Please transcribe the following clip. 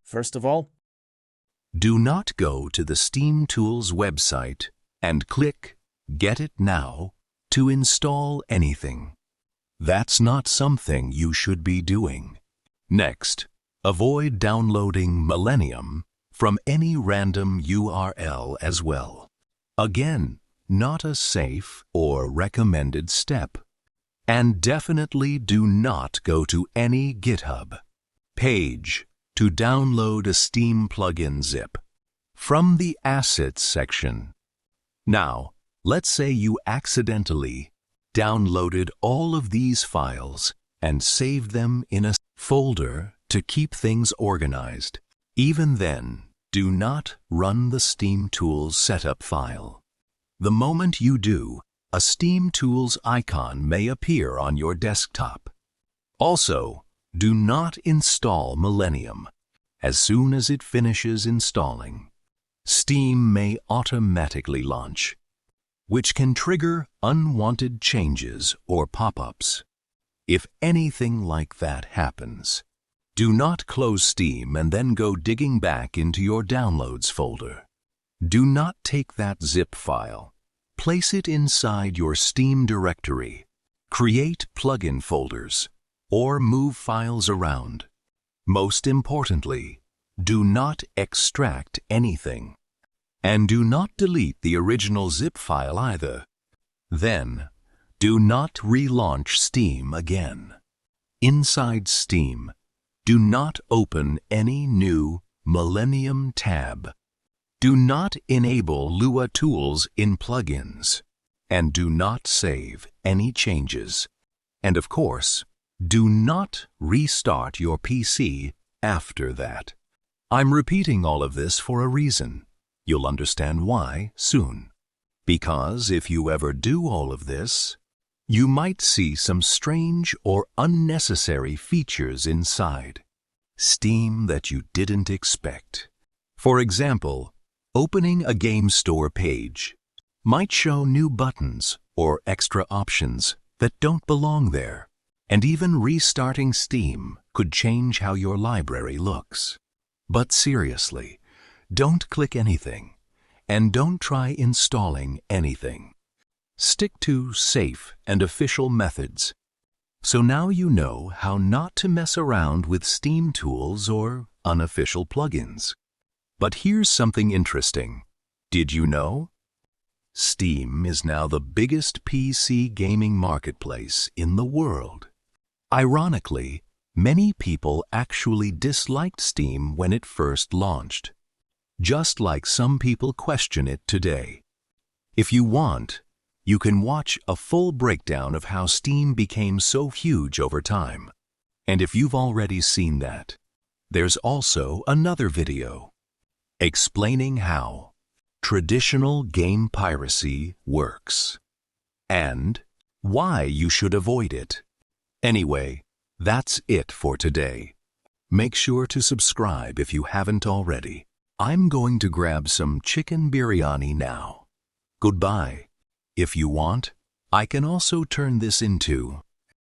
First of all, do not go to the SteamTools website and click Get It Now to install anything. That's not something you should be doing. Next, avoid downloading Millennium from any random URL as well. Again, not a safe or recommended step. And definitely do not go to any GitHub page to download a Steam plugin zip from the Assets section. Now, let's say you accidentally downloaded all of these files and saved them in a folder to keep things organized. Even then, do not run the SteamTools setup file. The moment you do, a SteamTools icon may appear on your desktop. Also, do not install Millennium. As soon as it finishes installing, Steam may automatically launch, which can trigger unwanted changes or pop-ups. If anything like that happens, do not close Steam and then go digging back into your Downloads folder. Do not take that zip file. Place it inside your Steam directory. Create plugin folders or move files around. Most importantly, do not extract anything. And do not delete the original zip file either. Then, do not relaunch Steam again. Inside Steam, do not open any new Millennium tab. Do not enable Lua tools in plugins. And do not save any changes. And of course, do not restart your PC after that. I'm repeating all of this for a reason. You'll understand why soon. Because if you ever do all of this, you might see some strange or unnecessary features inside Steam that you didn't expect. For example, opening a game store page might show new buttons or extra options that don't belong there. And even restarting Steam could change how your library looks. But seriously, don't click anything, and don't try installing anything. Stick to safe and official methods. So now you know how not to mess around with SteamTools or unofficial plugins. But here's something interesting. Did you know? Steam is now the biggest PC gaming marketplace in the world. Ironically, many people actually disliked Steam when it first launched, just like some people question it today. If you want, you can watch a full breakdown of how Steam became so huge over time. And if you've already seen that, there's also another video explaining how traditional game piracy works and why you should avoid it. Anyway, that's it for today. Make sure to subscribe if you haven't already. I'm going to grab some chicken biryani now. Goodbye. If you want, I can also turn this into